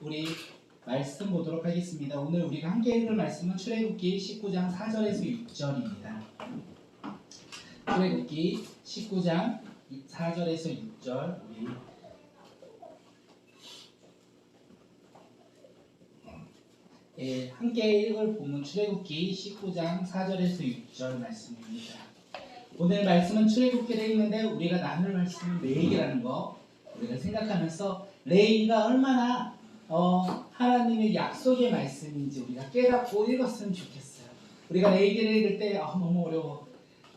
우리 말씀 보도록 하겠습니다. 오늘 우리가 함께 읽을 말씀은 출애굽기 19장 4절에서 6절입니다. 출애굽기 19장 4절에서 6절 우리 함께 읽을 본문 출애굽기 19장 4절에서 6절 말씀입니다. 오늘 말씀은 출애굽기를 읽는데 우리가 나눌 말씀은 레위기라는 거 우리가 생각하면서 레위기가 얼마나 하나님의 약속의 말씀인지 우리가 깨닫고 읽었으면 좋겠어요. 우리가 레위기를 읽을 때 너무 어려워.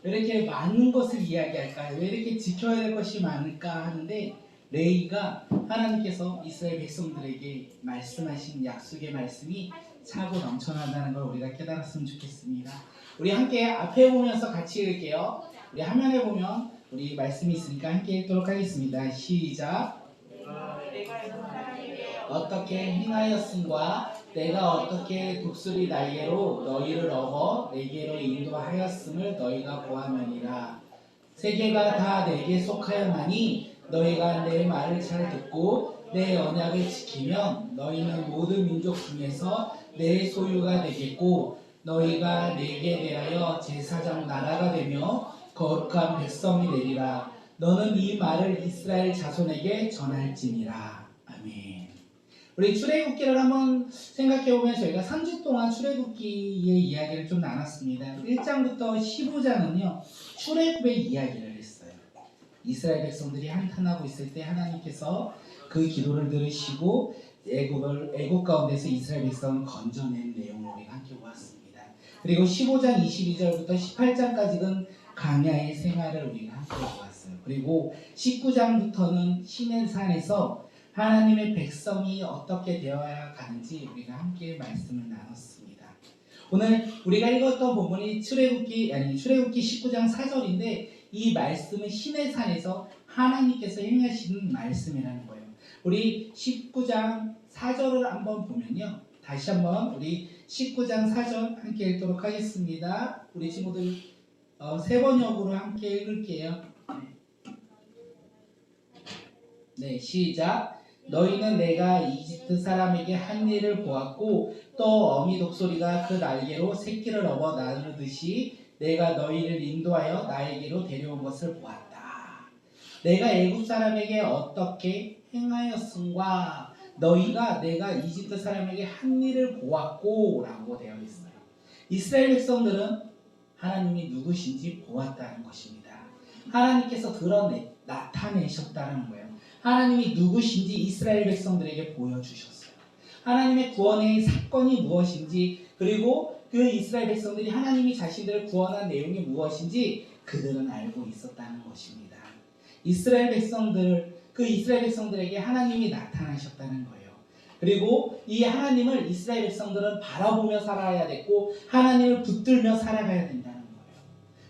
왜 이렇게 많은 것을 이야기할까요? 왜 이렇게 지켜야 될 것이 많을까 하는데 레위기가 하나님께서 이스라엘 백성들에게 말씀하신 약속의 말씀이 차고 넘쳐난다는 걸 우리가 깨달았으면 좋겠습니다. 우리 함께 앞에 보면서 같이 읽을게요. 우리 화면에 보면 우리 말씀이 있으니까 함께 읽도록 하겠습니다. 시작. 어떻게 행하였음과 내가 어떻게 독수리 날개로 너희를 업어 내게로 인도하였음을 너희가 보았느니라. 세계가 다 내게 속하여나니 너희가 내 말을 잘 듣고 내 언약을 지키면 너희는 모든 민족 중에서 내 소유가 되겠고 너희가 내게 대하여 제사장 나라가 되며 거룩한 백성이 되리라. 너는 이 말을 이스라엘 자손에게 전할지니라. 아멘. 우리 출애굽기를 한번 생각해보면 저희가 3주 동안 출애굽기의 이야기를 좀 나눴습니다. 1장부터 15장은요 출애굽의 이야기를 했어요. 이스라엘 백성들이 한탄하고 있을 때 하나님께서 그 기도를 들으시고 애국 가운데서 이스라엘 백성을 건져낸 내용을 우리가 함께 보았습니다. 그리고 15장 22절부터 18장까지는 광야의 생활을 우리가 함께 보았어요. 그리고 19장부터는 시내산에서 하나님의 백성이 어떻게 되어야 가는지 우리가 함께 말씀을 나눴습니다. 오늘 우리가 읽었던 본문이 출애굽기 19장 4절인데 이 말씀은 시내산에서 하나님께서 행하시는 말씀이라는 거예요. 우리 19장 4절을 한번 보면요. 다시 한번 우리 19장 4절 함께 읽도록 하겠습니다. 우리 친구들 세 번역으로 함께 읽을게요. 네, 시작. 너희는 내가 이집트 사람에게 한 일을 보았고 또 어미 독수리가 그 날개로 새끼를 업어 나누듯이 내가 너희를 인도하여 나에게로 데려온 것을 보았다. 내가 애굽 사람에게 어떻게 행하였음과 너희가 내가 이집트 사람에게 한 일을 보았고 라고 되어 있어요. 이스라엘 백성들은 하나님이 누구신지 보았다는 것입니다. 하나님께서 나타내셨다는 거예요. 하나님이 누구신지 이스라엘 백성들에게 보여주셨어요. 하나님의 구원의 사건이 무엇인지 그리고 그 이스라엘 백성들이 하나님이 자신들을 구원한 내용이 무엇인지 그들은 알고 있었다는 것입니다. 이스라엘 백성들에게 하나님이 나타나셨다는 거예요. 그리고 이 하나님을 이스라엘 백성들은 바라보며 살아야 됐고 하나님을 붙들며 살아가야 된다는 거예요.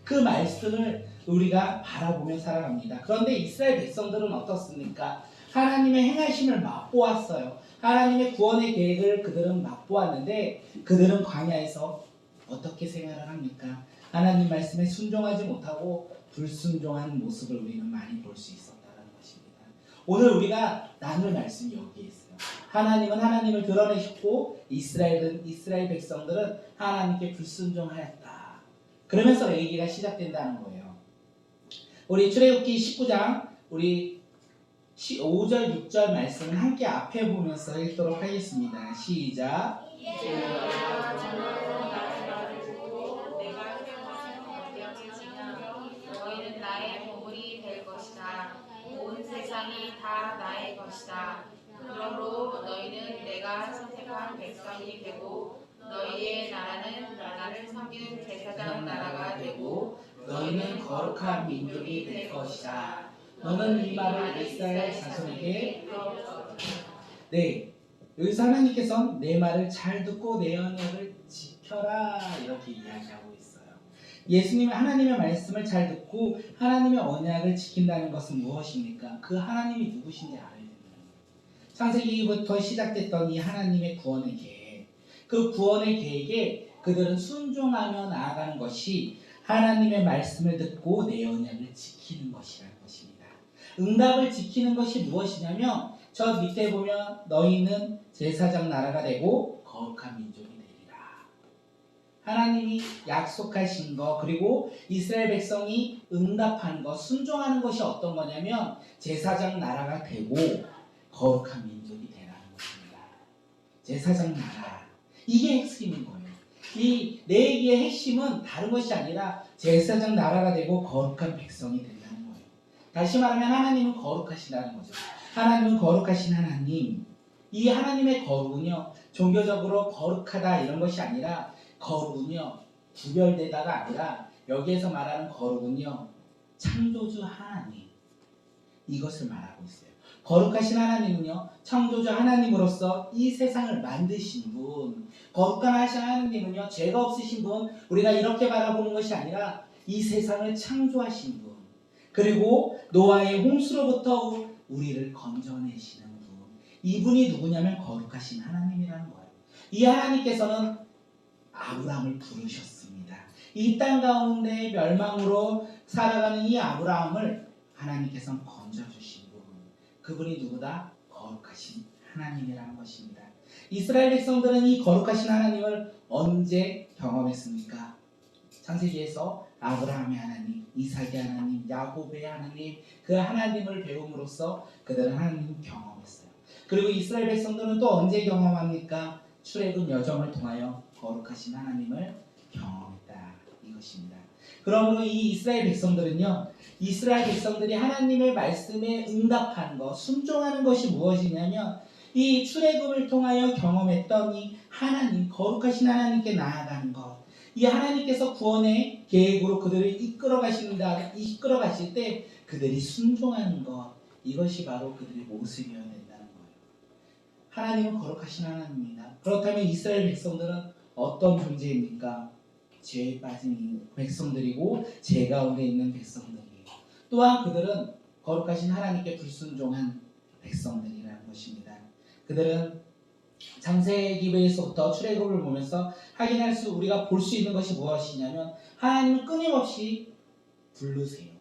그 말씀을 우리가 바라보며 살아갑니다. 그런데 이스라엘 백성들은 어떻습니까? 하나님의 행하심을 맛보았어요. 하나님의 구원의 계획을 그들은 맛보았는데 그들은 광야에서 어떻게 생활을 합니까? 하나님 말씀에 순종하지 못하고 불순종한 모습을 우리는 많이 볼 수 있었다는 것입니다. 오늘 우리가 나눌 말씀이 여기에 있어요. 하나님은 하나님을 드러내셨고 이스라엘 백성들은 하나님께 불순종하였다. 그러면서 얘기가 시작된다는 거예요. 우리 출애굽기 19장 우리 5절 6절 말씀을 함께 앞에 보면서 읽도록 하겠습니다. 시작. 너희는 나의 보물이 될 것이다. 온 세상이 다 나의 것이다. 그러므로 너희는 내가 선택한 백성이 되고 너희의 나라는 나를 섬기는 제사장 나라가 되고 너희는 거룩한 민족이 될 것이다. 너는 이 말을 이스라엘 자손에게 네, 여기서 하나님께서 내 말을 잘 듣고 내 언약을 지켜라 이렇게 이야기하고 있어요. 예수님이 하나님의 말씀을 잘 듣고 하나님의 언약을 지킨다는 것은 무엇입니까? 그 하나님이 누구신지 알아야 된다는 거예요. 창세기부터 시작됐던 이 하나님의 구원의 계획, 그 구원의 계획에 그들은 순종하며 나아가는 것이 하나님의 말씀을 듣고 내 언약을 지키는 것이라는 것입니다. 응답을 지키는 것이 무엇이냐면 저 밑에 보면 너희는 제사장 나라가 되고 거룩한 민족이 되리라. 하나님이 약속하신 거, 그리고 이스라엘 백성이 응답한 거, 순종하는 것이 어떤 거냐면 제사장 나라가 되고 거룩한 민족이 되라는 것입니다. 제사장 나라, 이게 핵심인 거예요. 이 내 얘기의 핵심은 다른 것이 아니라 제사장 나라가 되고 거룩한 백성이 된다는 거예요. 다시 말하면 하나님은 거룩하시다는 거죠. 하나님은 거룩하신 하나님. 이 하나님의 거룩은요, 종교적으로 거룩하다 이런 것이 아니라 거룩은요, 구별되다가 아니라 여기에서 말하는 거룩은요, 창조주 하나님, 이것을 말하고 있어요. 거룩하신 하나님은요, 창조주 하나님으로서 이 세상을 만드신 분, 거룩한 하신 하나님은요, 죄가 없으신 분, 우리가 이렇게 바라보는 것이 아니라 이 세상을 창조하신 분, 그리고 노아의 홍수로부터 우리를 건져내시는 분, 이분이 누구냐면 거룩하신 하나님이라는 거예요. 이 하나님께서는 아브라함을 부르셨습니다. 이 땅 가운데 멸망으로 살아가는 이 아브라함을 하나님께서는 건져주신 분, 그분이 누구다? 거룩하신 하나님이라는 것입니다. 이스라엘 백성들은 이 거룩하신 하나님을 언제 경험했습니까? 창세기에서 아브라함의 하나님, 이삭의 하나님, 야곱의 하나님, 그 하나님을 배움으로써 그들은 하나님을 경험했어요. 그리고 이스라엘 백성들은 또 언제 경험합니까? 출애굽 여정을 통하여 거룩하신 하나님을 경험했다, 이것입니다. 그러므로 이 이스라엘 백성들은요, 이스라엘 백성들이 하나님의 말씀에 응답하는 것, 순종하는 것이 무엇이냐면 이 출애굽을 통하여 경험했던 이 하나님, 거룩하신 하나님께 나아가는 것, 이 하나님께서 구원의 계획으로 그들을 이끌어 가실 때 그들이 순종하는 것, 이것이 바로 그들의 모습이어야 된다는 거예요. 하나님은 거룩하신 하나님입니다. 그렇다면 이스라엘 백성들은 어떤 존재입니까? 죄에 빠진 백성들이고 죄 가운데 있는 백성들이에요. 또한 그들은 거룩하신 하나님께 불순종한 백성들이라는 것입니다. 그들은 창세기에서부터 출애굽을 보면서 우리가 볼 수 있는 것이 무엇이냐면 하나님은 끊임없이 부르세요.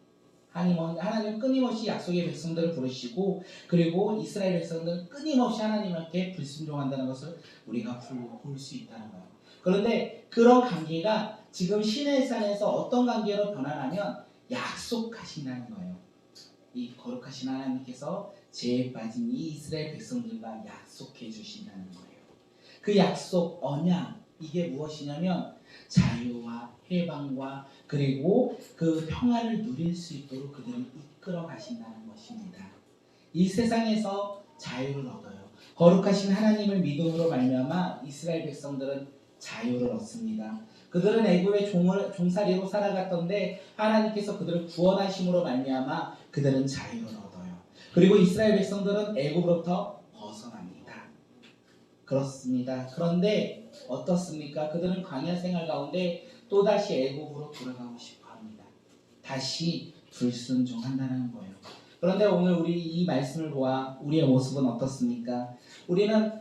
하나님은 끊임없이 약속의 백성들을 부르시고, 그리고 이스라엘 백성들은 끊임없이 하나님께 불순종한다는 것을 우리가 볼 수 있다는 거예요. 그런데 그런 관계가 지금 시내산에서 어떤 관계로 변화하면 약속하신다는 거예요. 이 거룩하신 하나님께서 죄에 빠진 이 이스라엘 백성들과 약속해 주신다는 거예요. 그 약속, 언약, 이게 무엇이냐면 자유와 해방과 그리고 그 평안을 누릴 수 있도록 그들을 이끌어 가신다는 것입니다. 이 세상에서 자유를 얻어요. 거룩하신 하나님을 믿음으로 말미암아 이스라엘 백성들은 자유를 얻습니다. 그들은 애굽의 종살이로 살아갔던데 하나님께서 그들을 구원하심으로 말미암아 그들은 자유를 얻어요. 그리고 이스라엘 백성들은 애굽으로부터 벗어납니다. 그렇습니다. 그런데 어떻습니까? 그들은 광야 생활 가운데 또다시 애굽으로 돌아가고 싶어합니다. 다시 불순종한다는 거예요. 그런데 오늘 우리 이 말씀을 보아 우리의 모습은 어떻습니까? 우리는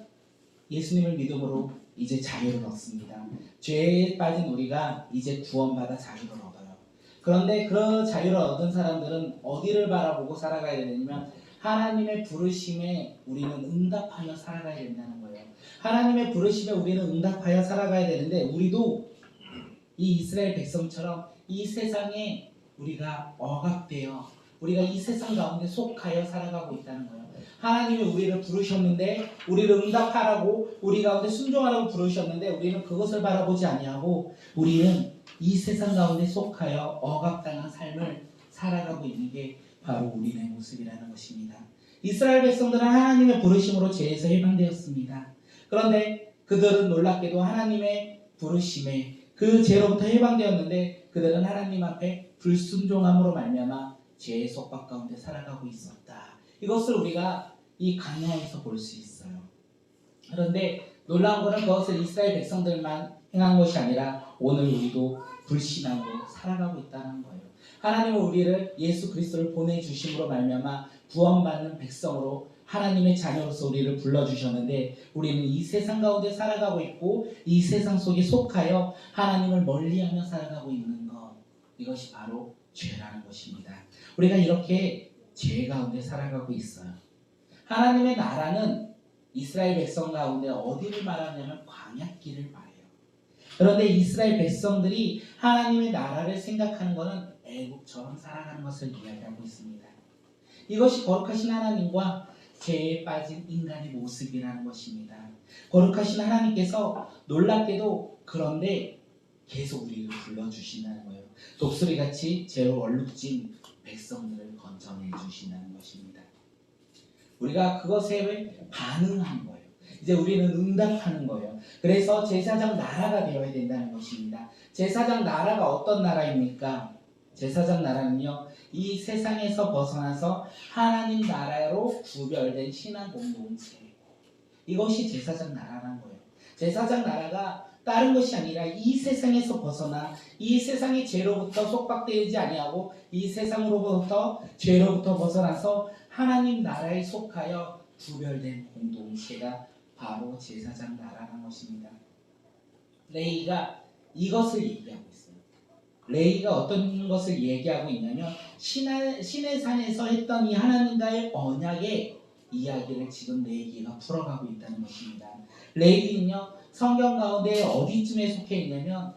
예수님을 믿음으로 이제 자유를 얻습니다. 죄에 빠진 우리가 이제 구원받아 자유를 얻어요. 그런데 그 자유를 얻은 사람들은 어디를 바라보고 살아가야 되냐면 하나님의 부르심에 우리는 응답하여 살아가야 된다는 거예요. 하나님의 부르심에 우리는 응답하여 살아가야 되는데 우리도 이 이스라엘 백성처럼 이 세상에 우리가 억압되어 우리가 이 세상 가운데 속하여 살아가고 있다는 거예요. 하나님이 우리를 부르셨는데 우리를 응답하라고 우리 가운데 순종하라고 부르셨는데 우리는 그것을 바라보지 아니하고 우리는 이 세상 가운데 속하여 억압당한 삶을 살아가고 있는 게 바로 우리의 모습이라는 것입니다. 이스라엘 백성들은 하나님의 부르심으로 죄에서 해방되었습니다. 그런데 그들은 놀랍게도 하나님의 부르심에 그 죄로부터 해방되었는데 그들은 하나님 앞에 불순종함으로 말미암아 죄의 속박 가운데 살아가고 있었다. 이것을 우리가 이 광야에서 볼 수 있어요. 그런데 놀라운 것은 그것을 이스라엘 백성들만 행한 것이 아니라 오늘 우리도 불신하고 살아가고 있다는 거예요. 하나님은 우리를 예수 그리스도를 보내주심으로 말미암아 구원받는 백성으로 하나님의 자녀로서 우리를 불러주셨는데 우리는 이 세상 가운데 살아가고 있고 이 세상 속에 속하여 하나님을 멀리하며 살아가고 있는 것, 이것이 바로 죄라는 것입니다. 우리가 이렇게 죄 가운데 살아가고 있어요. 하나님의 나라는 이스라엘 백성 가운데 어디를 말하냐면 광야길을 말해요. 그런데 이스라엘 백성들이 하나님의 나라를 생각하는 것은 애국처럼 살아가는 것을 이야기하고 있습니다. 이것이 거룩하신 하나님과 죄에 빠진 인간의 모습이라는 것입니다. 거룩하신 하나님께서 놀랍게도 그런데 계속 우리를 불러주신다는 거예요. 독수리같이 죄로 얼룩진 백성들을 건져내 주신다는 것입니다. 우리가 그것에 반응하는 거예요. 이제 우리는 응답하는 거예요. 그래서 제사장 나라가 되어야 된다는 것입니다. 제사장 나라가 어떤 나라입니까? 제사장 나라는요, 이 세상에서 벗어나서 하나님 나라로 구별된 신앙 공동체, 이것이 제사장 나라라는 거예요. 제사장 나라가 다른 것이 아니라 이 세상에서 벗어나 이 세상의 죄로부터 속박되지 아니하고 이 세상으로부터 죄로부터 벗어나서 하나님 나라에 속하여 구별된 공동체가 바로 제사장 나라라는 것입니다. 레위가 이것을 얘기하고 있어요. 레위가 어떤 것을 얘기하고 있냐면 신의 산에서 했던 이 하나님과의 언약의 이야기를 지금 레위가 풀어가고 있다는 것입니다. 레위는요, 성경 가운데 어디쯤에 속해 있냐면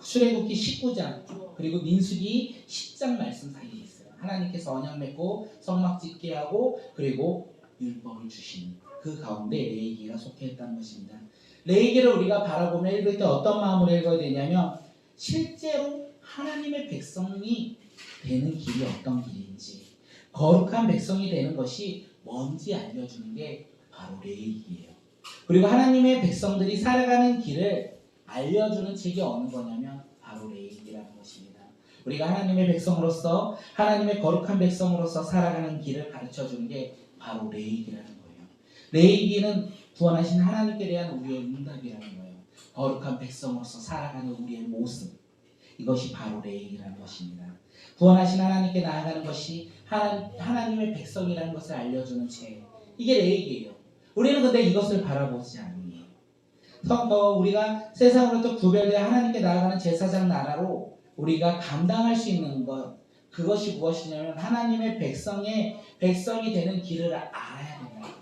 출애굽기 19장 그리고 민수기 10장 말씀 사이에 있어요. 하나님께서 언약 맺고 성막 짓게 하고 그리고 율법을 주시는 그 가운데 레위기가 속해 있다는 것입니다. 레위기를 우리가 바라보며 읽을 때 어떤 마음으로 읽어야 되냐면 실제로 하나님의 백성이 되는 길이 어떤 길인지, 거룩한 백성이 되는 것이 뭔지 알려주는 게 바로 레위기예요. 그리고 하나님의 백성들이 살아가는 길을 알려주는 책이 어느 거냐면 바로 레위기라는 것입니다. 우리가 하나님의 백성으로서, 하나님의 거룩한 백성으로서 살아가는 길을 가르쳐주는 게 바로 레위기라는 거예요. 레위기는 구원하신 하나님께 대한 우리의 응답이라는 거예요. 거룩한 백성으로서 살아가는 우리의 모습, 이것이 바로 레위기라는 것입니다. 구원하신 하나님께 나아가는 것이 하나님의 백성이라는 것을 알려주는 책, 이게 레위기예요. 우리는 근데 이것을 바라보지 않아요. 우리가 세상으로부터 구별되어 하나님께 나아가는 제사장 나라로 우리가 감당할 수 있는 것, 그것이 무엇이냐면 하나님의 백성이 되는 길을 알아야 된다는 거예요.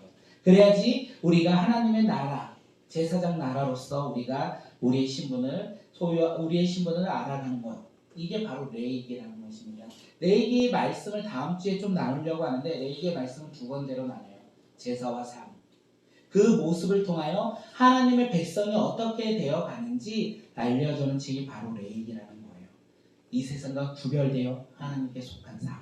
그래야지 우리가 하나님의 나라, 제사장 나라로서 우리가 우리의 신분을 알아가는 것, 이게 바로 레위기라는 것입니다. 레위기 말씀을 다음 주에 좀 나누려고 하는데 레위기의 말씀은 두 번째로 나눠요. 제사와 삶. 그 모습을 통하여 하나님의 백성이 어떻게 되어 가는지 알려주는 책이 바로 레위기라는 거예요. 이 세상과 구별되어 하나님께 속한 삶.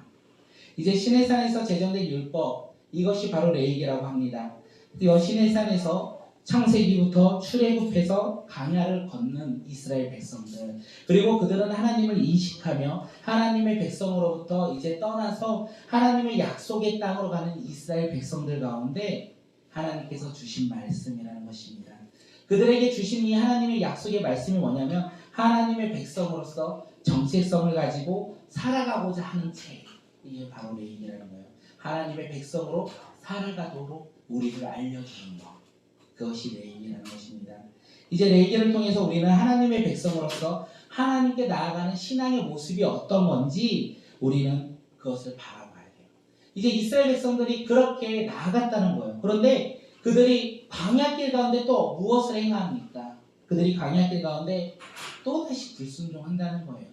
이제 시내산에서 제정된 율법, 이것이 바로 레위기라고 합니다. 시내산에서 창세기부터 출애굽해서 광야를 걷는 이스라엘 백성들, 그리고 그들은 하나님을 인식하며 하나님의 백성으로부터 이제 떠나서 하나님의 약속의 땅으로 가는 이스라엘 백성들 가운데 하나님께서 주신 말씀이라는 것입니다. 그들에게 주신 이 하나님의 약속의 말씀이 뭐냐면 하나님의 백성으로서 정체성을 가지고 살아가고자 하는 책, 이게 바로 레위기라는 거예요. 하나님의 백성으로 살아가도록 우리를 알려주는 것, 그것이 레위기라는 것입니다. 이제 레위기를 통해서 우리는 하나님의 백성으로서 하나님께 나아가는 신앙의 모습이 어떤 건지 우리는 그것을 바라봐야 돼요. 이제 이스라엘 백성들이 그렇게 나아갔다는 거예요. 그런데 그들이 광야길 가운데 또 무엇을 행합니까? 그들이 광야길 가운데 또다시 불순종한다는 거예요.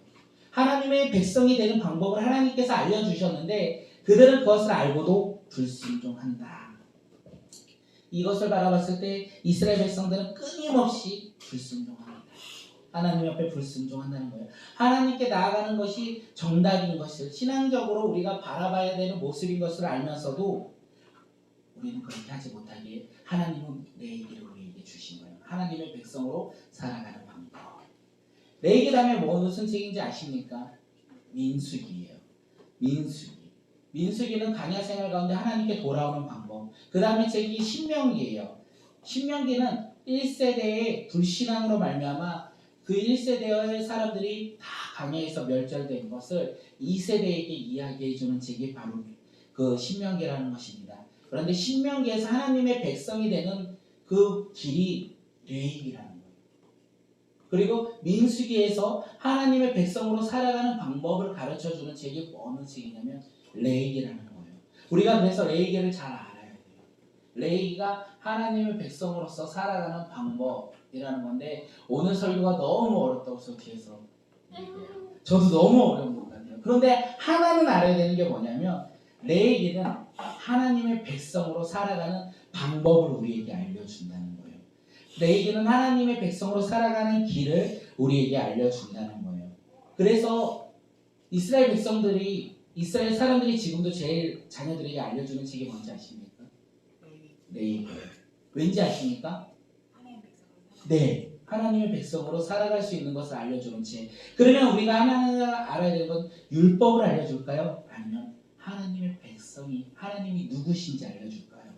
하나님의 백성이 되는 방법을 하나님께서 알려주셨는데 그들은 그것을 알고도 불순종한다. 이것을 바라봤을 때 이스라엘 백성들은 끊임없이 불순종합니다. 하나님 앞에 불순종한다는 거예요. 하나님께 나아가는 것이 정답인 것을, 신앙적으로 우리가 바라봐야 되는 모습인 것을 알면서도 우리는 그렇게 하지 못하기에 하나님은 레위기를 우리에게 주신 거예요. 하나님의 백성으로 살아가는 방법. 레위기 다음에 무슨 책인지 아십니까? 민수기예요. 민수기는 광야 생활 가운데 하나님께 돌아오는 방법. 그 다음에 책이 신명기예요. 신명기는 1세대의 불신앙으로 말미암아 그 1세대의 사람들이 다 광야에서 멸절된 것을 2세대에게 이야기해주는 책이 바로 그 신명기라는 것입니다. 그런데 신명기에서 하나님의 백성이 되는 그 길이 레위기라는 거예요. 그리고 민수기에서 하나님의 백성으로 살아가는 방법을 가르쳐주는 책이 어느 책이냐면 레위기라는 거예요. 우리가 그래서 레위기를 잘 알아야 돼요. 레위기가 하나님의 백성으로서 살아가는 방법이라는 건데 오늘 설교가 너무 어렵다고 저 뒤에서 얘기해요. 저도 너무 어려운 것 같아요. 그런데 하나는 알아야 되는 게 뭐냐면 레위기는 하나님의 백성으로 살아가는 방법을 우리에게 알려준다는 거예요. 레위기는 하나님의 백성으로 살아가는 길을 우리에게 알려준다는 거예요. 그래서 이스라엘 사람들이 지금도 제일 자녀들에게 알려주는 책이 뭔지 아십니까? 레위기. 왠지 아십니까? 네, 하나님의 백성으로 살아갈 수 있는 것을 알려주는 책. 그러면 우리가 하나 알아야 되는 건 율법을 알려줄까요? 아니면 하나님의 백성이 하나님이 누구신지 알려줄까요?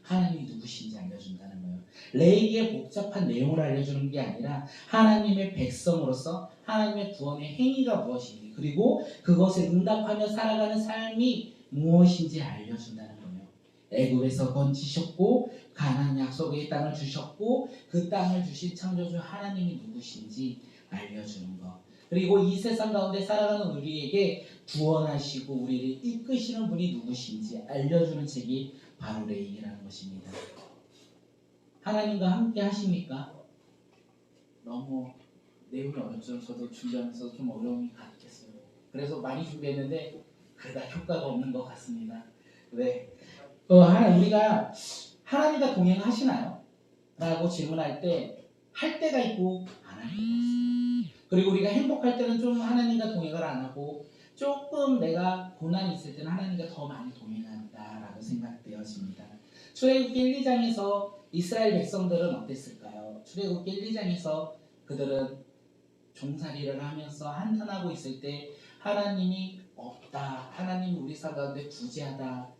하나님이 누구신지 알려준다는 거예요. 레위기의 복잡한 내용을 알려주는 게 아니라 하나님의 백성으로서 하나님의 구원의 행위가 무엇인지 그리고 그것에 응답하며 살아가는 삶이 무엇인지 알려준다는 거예요. 애굽에서 건지셨고 가나안 약속의 땅을 주셨고 그 땅을 주신 창조주 하나님이 누구신지 알려주는 것. 그리고 이 세상 가운데 살아가는 우리에게 구원하시고 우리를 이끄시는 분이 누구신지 알려주는 책이 바로 레위기라는 것입니다. 하나님과 함께 하십니까? 너무 내용이 어렵죠. 저도 준비하면서 좀 어려움이 갔겠어요. 그래서 많이 준비했는데 그다지 효과가 없는 것 같습니다. 네. 우리가 하나님과 동행하시나요? 라고 질문할 때 할 때가 있고 안 할 때가 있어요. 그리고 우리가 행복할 때는 좀 하나님과 동행을 안 하고 조금 내가 고난이 있을 때는 하나님과 더 많이 동행한다라고 생각되어집니다. 출애굽기 1, 2장에서 이스라엘 백성들은 어땠을까요? 출애굽기 1, 2장에서 그들은 종살이를 하면서 한탄하고 있을 때 하나님이 없다, 하나님이 우리 삶 가운데 부재하다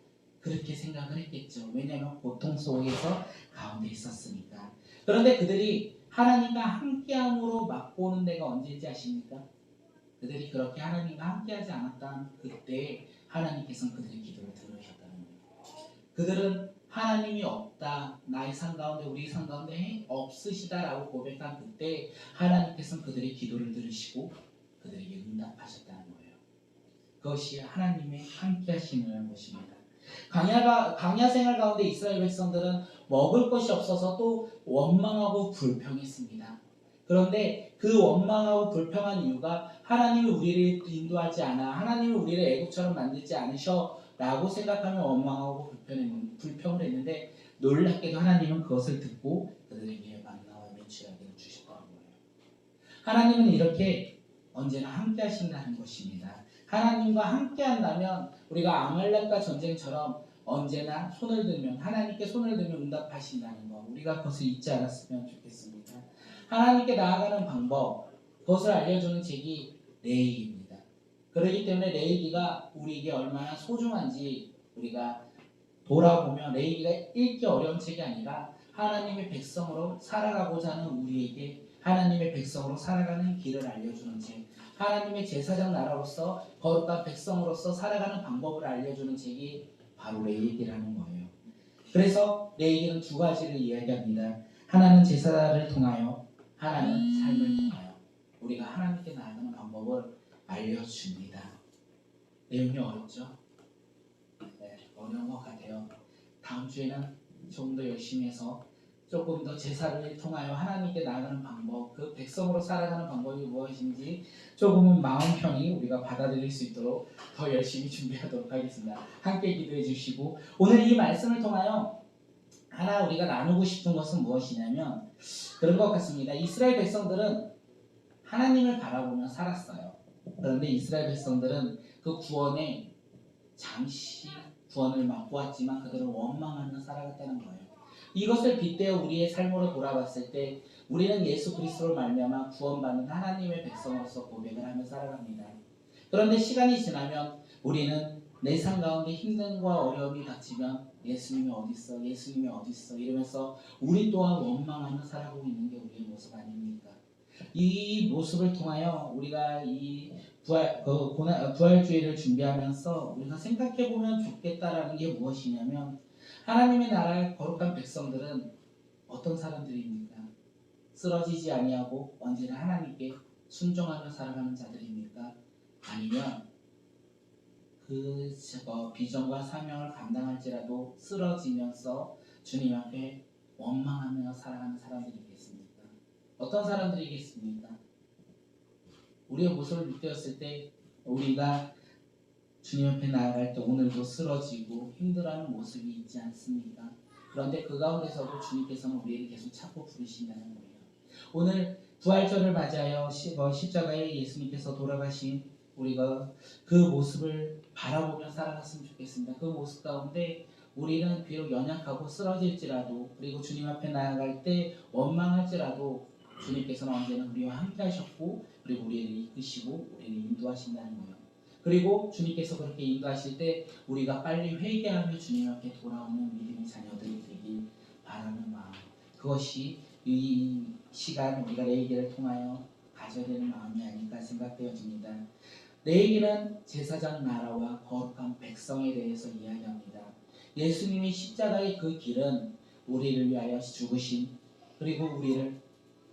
그렇게 생각을 했겠죠. 왜냐하면 고통 속에서 가운데 있었으니까. 그런데 그들이 하나님과 함께함으로 맛보는 데가 언제인지 아십니까? 그들이 그렇게 하나님과 함께하지 않았던 그때 하나님께서는 그들의 기도를 들으셨다는 거예요. 그들은 하나님이 없다, 나의 삶 가운데 우리 삶 가운데 없으시다라고 고백한 그때 하나님께서는 그들의 기도를 들으시고 그들에게 응답하셨다는 거예요. 그것이 하나님의 함께하시는 것입니다. 광야 생활 가운데 이스라엘 백성들은 먹을 것이 없어서 또 원망하고 불평했습니다. 그런데 그 원망하고 불평한 이유가 하나님이 우리를 인도하지 않아, 하나님이 우리를 애국처럼 만들지 않으셔라고 생각하며 원망하고 불평을 했는데 놀랍게도 하나님은 그것을 듣고 그들에게 만나와 메추라기를 주셨다는 거예요. 하나님은 이렇게 언제나 함께 하신다는 것입니다. 하나님과 함께 한다면 우리가 아말렉과 전쟁처럼 언제나 손을 들면 하나님께 손을 들면 응답하신다는 것 우리가 그것을 잊지 않았으면 좋겠습니다. 하나님께 나아가는 방법 그것을 알려주는 책이 레위기입니다. 그렇기 때문에 레위기가 우리에게 얼마나 소중한지 우리가 돌아보면 레위기가 읽기 어려운 책이 아니라 하나님의 백성으로 살아가고자 하는 우리에게 하나님의 백성으로 살아가는 길을 알려주는 책, 하나님의 제사장 나라로서 거룩한 백성으로서 살아가는 방법을 알려주는 책이 바로 레위기라는 거예요. 그래서 레위기는 두 가지를 이야기합니다. 하나는 제사를 통하여, 하나는 삶을 통하여 우리가 하나님께 나아가는 방법을 알려줍니다. 내용이 어렵죠? 네, 어려운 것 같아요. 다음 주에는 조금 더 열심히 해서 조금 더 제사를 통하여 하나님께 나아가는 방법, 그 백성으로 살아가는 방법이 무엇인지 조금은 마음 편히 우리가 받아들일 수 있도록 더 열심히 준비하도록 하겠습니다. 함께 기도해 주시고 오늘 이 말씀을 통하여 하나 우리가 나누고 싶은 것은 무엇이냐면 그런 것 같습니다. 이스라엘 백성들은 하나님을 바라보며 살았어요. 그런데 이스라엘 백성들은 그 구원에 잠시 구원을 맛보았지만 그들은 원망하며 살아갔다는 거예요. 이것을 빗대어 우리의 삶으로 돌아봤을 때 우리는 예수 그리스도로 말미암아 구원받는 하나님의 백성으로서 고백을 하며 살아갑니다. 그런데 시간이 지나면 우리는 내 삶 가운데 힘듦과 어려움이 닥치면 예수님이 어딨어? 예수님이 어딨어? 이러면서 우리 또한 원망하며 살아가고 있는 게 우리의 모습 아닙니까? 이 모습을 통하여 우리가 이 부활주의를 준비하면서 우리가 생각해보면 좋겠다라는 게 무엇이냐면 하나님의 나라의 거룩한 백성들은 어떤 사람들입니까? 쓰러지지 아니하고 언제나 하나님께 순종하며 살아가는 자들입니까? 아니면 그 비전과 사명을 감당할지라도 쓰러지면서 주님 앞에 원망하며 살아가는 사람들이겠습니까? 어떤 사람들이겠습니까? 우리의 모습을 느꼈을 때 우리가 주님 앞에 나아갈 때 오늘도 쓰러지고 힘들어하는 모습이 있지 않습니까? 그런데 그 가운데서도 주님께서는 우리에게 계속 찾고 부르신다는 거예요. 오늘 부활절을 맞이하여 십자가에 예수님께서 돌아가신 우리가 그 모습을 바라보며 살아갔으면 좋겠습니다. 그 모습 가운데 우리는 비록 연약하고 쓰러질지라도 그리고 주님 앞에 나아갈 때 원망할지라도 주님께서는 언제나 우리와 함께 하셨고 그리고 우리를 이끄시고 우리를 인도하신다는 거예요. 그리고 주님께서 그렇게 인도하실 때 우리가 빨리 회개하며 주님 앞에 돌아오는 믿음의 자녀들이 되길 바라는 마음, 그것이 이 시간 우리가 레위기를 통하여 가져야 되는 마음이 아닐까 생각되어집니다. 레위기는 제사장 나라와 거룩한 백성에 대해서 이야기합니다. 예수님이 십자가의 그 길은 우리를 위하여 죽으신 그리고 우리를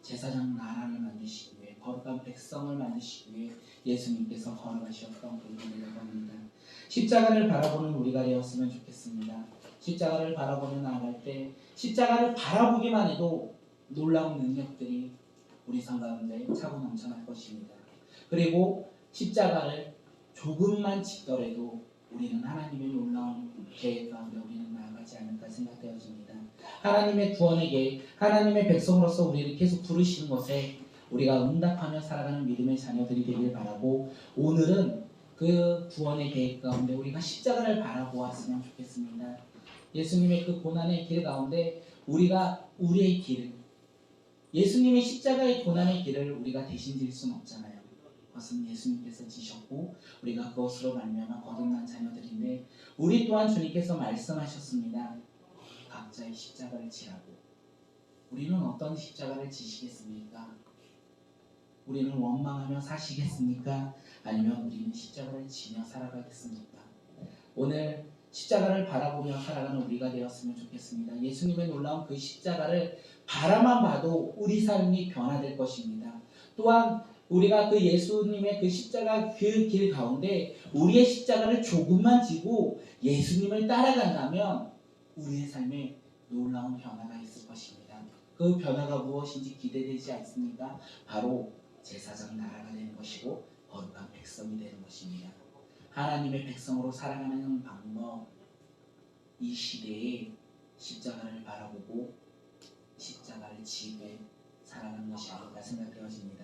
제사장 나라를 만드시기 위해 거룩한 백성을 만드시기 위해 예수님께서 걸어가셨던 그 길이라고 합니다. 십자가를 바라보는 우리가 되었으면 좋겠습니다. 십자가를 바라보며 나아갈 때 십자가를 바라보기만 해도 놀라운 능력들이 우리 삶 가운데 차고 넘쳐날 것입니다. 그리고 십자가를 조금만 짓더라도 우리는 하나님의 놀라운 계획 가운데 우리는 나아가지 않을까 생각되어집니다. 하나님의 구원의 계획, 하나님의 백성으로서 우리를 계속 부르시는 것에 우리가 응답하며 살아가는 믿음의 자녀들이 되길 바라고 오늘은 그 구원의 계획 가운데 우리가 십자가를 바라보았으면 좋겠습니다. 예수님의 그 고난의 길 가운데 우리가 우리의 길, 예수님의 십자가의 고난의 길을 우리가 대신 질 수는 없잖아요. 그것은 예수님께서 지셨고 우리가 그것으로 말미암아 거듭난 자녀들인데 우리 또한 주님께서 말씀하셨습니다. 각자의 십자가를 지라고. 우리는 어떤 십자가를 지시겠습니까? 우리는 원망하며 사시겠습니까? 아니면 우리는 십자가를 지며 살아가겠습니까? 오늘 십자가를 바라보며 살아가는 우리가 되었으면 좋겠습니다. 예수님의 놀라운 그 십자가를 바라만 봐도 우리 삶이 변화될 것입니다. 또한 우리가 그 예수님의 그 십자가 그 길 가운데 우리의 십자가를 조금만 지고 예수님을 따라간다면 우리의 삶에 놀라운 변화가 있을 것입니다. 그 변화가 무엇인지 기대되지 않습니까? 바로 제사장 나라가 되는 것이고 거룩한 백성이 되는 것입니다. 하나님의 백성으로 살아가는 방법, 이 시대에 십자가를 바라보고 십자가를 지고 살아가는 것이 아닐까 생각되어집니다.